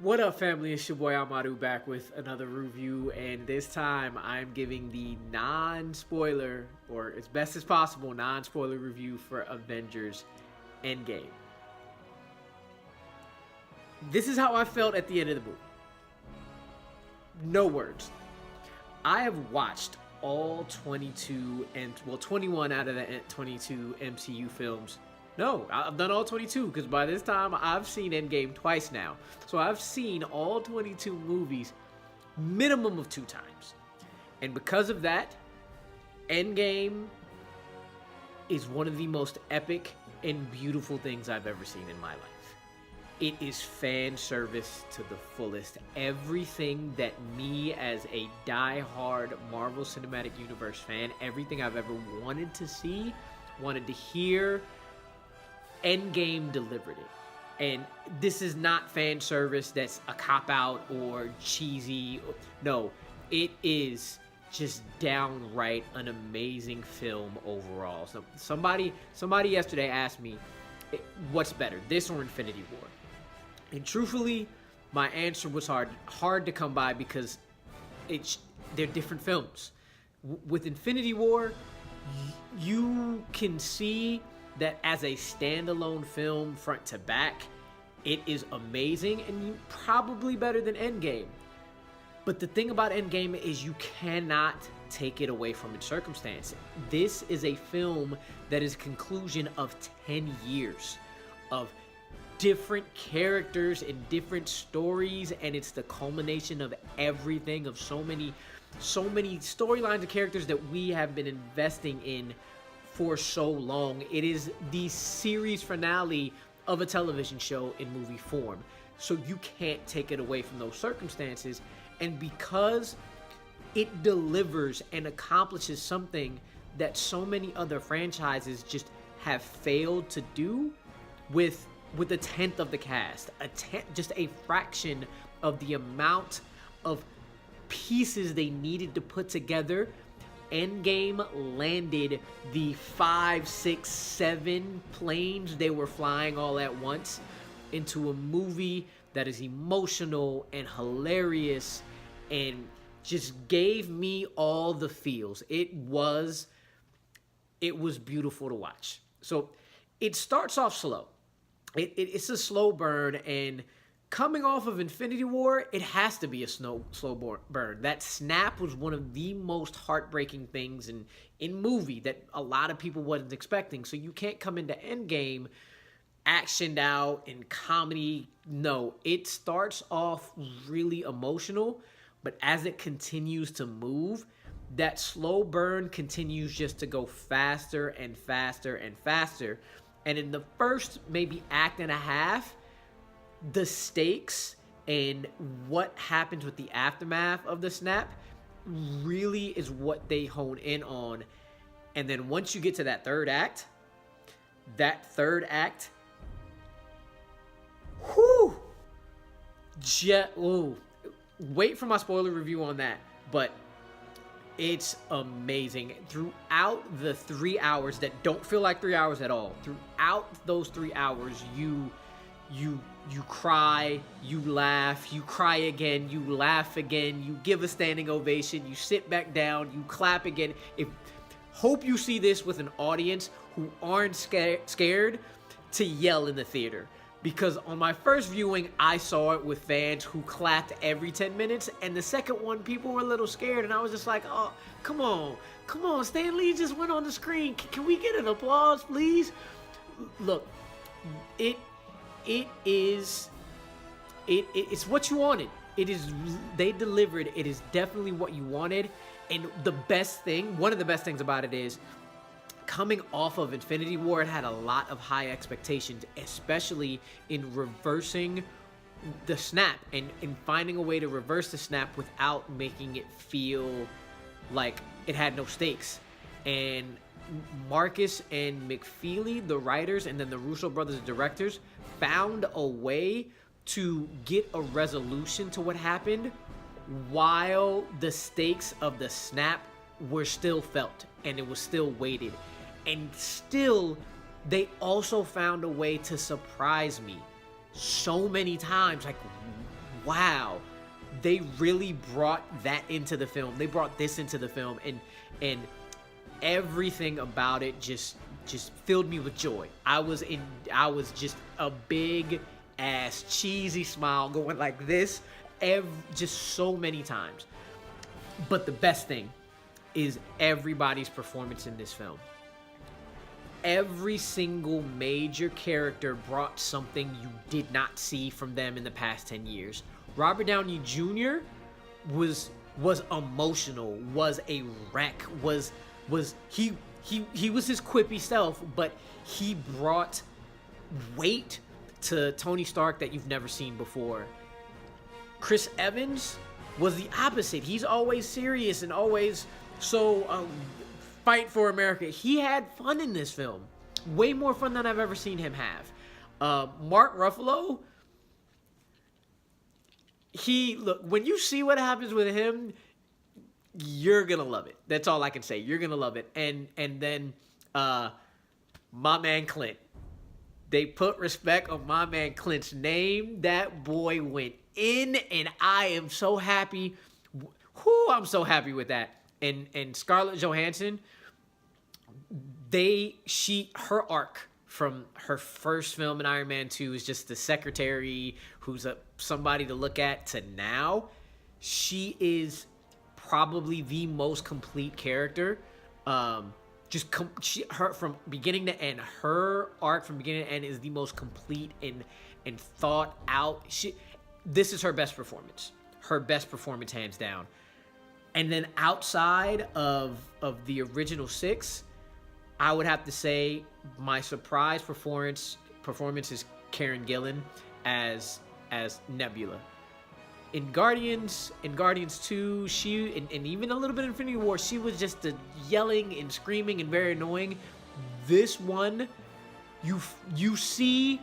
What up, family? It's your boy Amadu back with another review, and this time I'm giving the non-spoiler, or as best as possible, non-spoiler review for Avengers Endgame. This is how I felt at the end of the movie. No words. I have watched all 21 out of the 22 MCU films. No, I've done all 22 because by this time I've seen Endgame twice now. So I've seen all 22 movies minimum of 2 times. And because of that, Endgame is one of the most epic and beautiful things I've ever seen in my life. It is fan service to the fullest. Everything that me as a die-hard Marvel Cinematic Universe fan, everything I've ever wanted to see, wanted to hear, Endgame delivered it. And this is not fan service that's a cop-out or cheesy. No, it is just downright an amazing film overall. So somebody yesterday asked me, what's better, this or Infinity War? And truthfully, my answer was hard to come by because they're different films. With Infinity War, you can see that as a standalone film front to back, it is amazing and probably better than Endgame. But the thing about Endgame is you cannot take it away from its circumstance. This is a film that is a conclusion of 10 years of different characters and different stories, and it's the culmination of everything, of so many storylines and characters that we have been investing in for so long. It is the series finale of a television show in movie form. So you can't take it away from those circumstances. And because it delivers and accomplishes something that so many other franchises just have failed to do with a tenth of the cast, just a fraction of the amount of pieces they needed to put together, Endgame landed the 5, 6, 7 planes they were flying all at once into a movie that is emotional and hilarious and just gave me all the feels. It was beautiful to watch. So it starts off slow. It's a slow burn, and coming off of Infinity War, it has to be a slow burn. That snap was one of the most heartbreaking things in movie that a lot of people wasn't expecting. So you can't come into Endgame actioned out and comedy. No, it starts off really emotional, but as it continues to move, that slow burn continues just to go faster and faster and faster. And in the first maybe act and a half, the stakes and what happens with the aftermath of the snap really is what they hone in on. And then once you get to that third act, whew, wait for my spoiler review on that. But it's amazing. Throughout the 3 hours that don't feel like 3 hours at all, throughout those 3 hours, you cry, you laugh, you cry again, you laugh again, you give a standing ovation, you sit back down, you clap again. Hope you see this with an audience who aren't scared to yell in the theater. Because on my first viewing, I saw it with fans who clapped every 10 minutes. And the second one, people were a little scared. And I was just like, oh, come on. Stan Lee just went on the screen. Can we get an applause, please? Look, it's what you wanted. They delivered. It is definitely what you wanted. And one of the best things about it is, coming off of Infinity War, it had a lot of high expectations, especially in reversing the snap and in finding a way to reverse the snap without making it feel like it had no stakes. And Marcus and McFeely, the writers, and then the Russo brothers, the directors, found a way to get a resolution to what happened while the stakes of the snap were still felt and it was still weighted. And still, they also found a way to surprise me so many times. Like, wow, they really brought that into the film. They brought this into the film, and everything about it just filled me with joy. I was just a big ass cheesy smile going like this just so many times. But the best thing is everybody's performance in this film. Every single major character brought something you did not see from them in the past 10 years. Robert Downey Jr. was emotional, was a wreck, he was his quippy self, but he brought weight to Tony Stark that you've never seen before. Chris Evans was the opposite. He's always serious and always so fight for America. He had fun in this film. Way more fun than I've ever seen him have. Mark Ruffalo, look, when you see what happens with him, you're gonna love it. That's all I can say. You're gonna love it. And then my man Clint. They put respect on my man Clint's name. That boy went in, and I am so happy. I'm so happy with that. And Scarlett Johansson, her arc from her first film in Iron Man 2 is just the secretary who's somebody to look at, to now, she is probably the most complete character. Her from beginning to end, her arc from beginning to end is the most complete and thought out. This is her best performance. Her best performance, hands down. And then outside of the original 6, I would have to say my surprise performance is Karen Gillan as Nebula. In Guardians 2, and even a little bit in Infinity War, she was just yelling and screaming and very annoying. This one, you see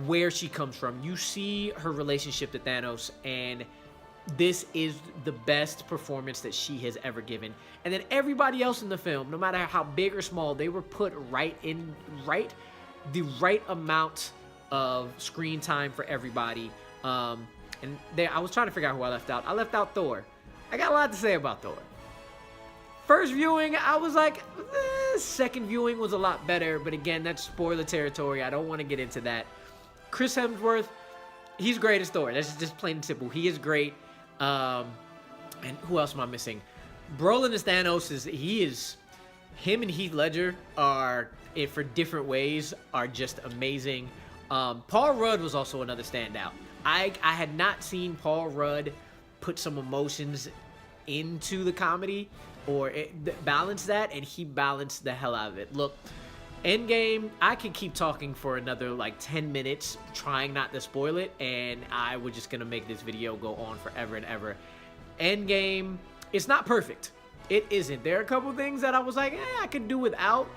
where she comes from. You see her relationship to Thanos, and this is the best performance that she has ever given. And then everybody else in the film, no matter how big or small, they were put the right amount of screen time for everybody. I was trying to figure out who I left out. I left out Thor. I got a lot to say about Thor. First viewing, I was like, second viewing was a lot better, but again, that's spoiler territory. I don't want to get into that. Chris Hemsworth, he's great as Thor. That's just plain and simple. He is great. And who else am I missing? Brolin as Thanos him and Heath Ledger are, for different ways, are just amazing. Paul Rudd was also another standout. I had not seen Paul Rudd put some emotions into the comedy or balance that, and he balanced the hell out of it. Look, Endgame, I could keep talking for another 10 minutes trying not to spoil it, and I was just gonna make this video go on forever and ever. Endgame, it's not perfect. It isn't. There are a couple things that I was like, I could do without,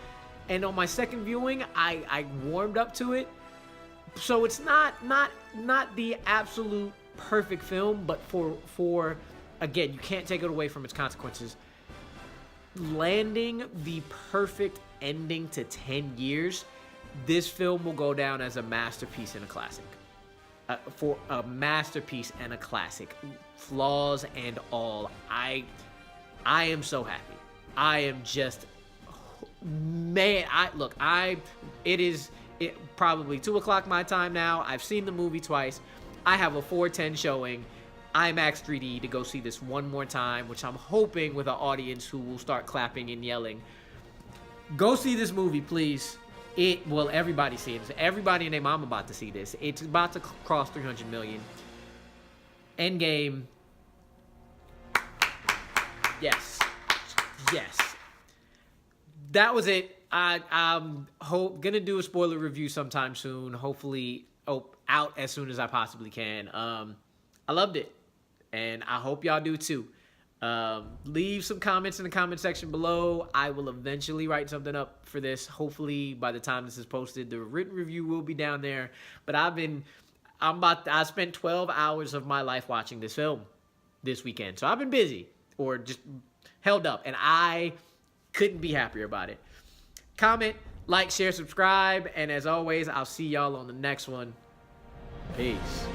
and on my second viewing, I warmed up to it. So it's not the absolute perfect film, but for again, you can't take it away from its consequences. Landing the perfect ending to 10 years, this film will go down as a masterpiece and a classic. For a masterpiece and a classic, flaws and all. I am so happy. I am just, man. It is probably 2 o'clock my time now. I've seen the movie twice. I have a 4:10 showing, IMAX 3D, to go see this one more time, which I'm hoping with an audience who will start clapping and yelling. Go see this movie, please. Everybody see it. Everybody and their mom about to see this. It's about to cross 300 million. Endgame. Yes. That was it. I'm gonna do a spoiler review sometime soon. Hopefully, out as soon as I possibly can. I loved it, and I hope y'all do too. Leave some comments in the comment section below. I will eventually write something up for this. Hopefully, by the time this is posted, the written review will be down there. But I spent 12 hours of my life watching this film this weekend, so I've been busy or just held up, and I couldn't be happier about it. Comment, like, share, subscribe, and as always, I'll see y'all on the next one. Peace.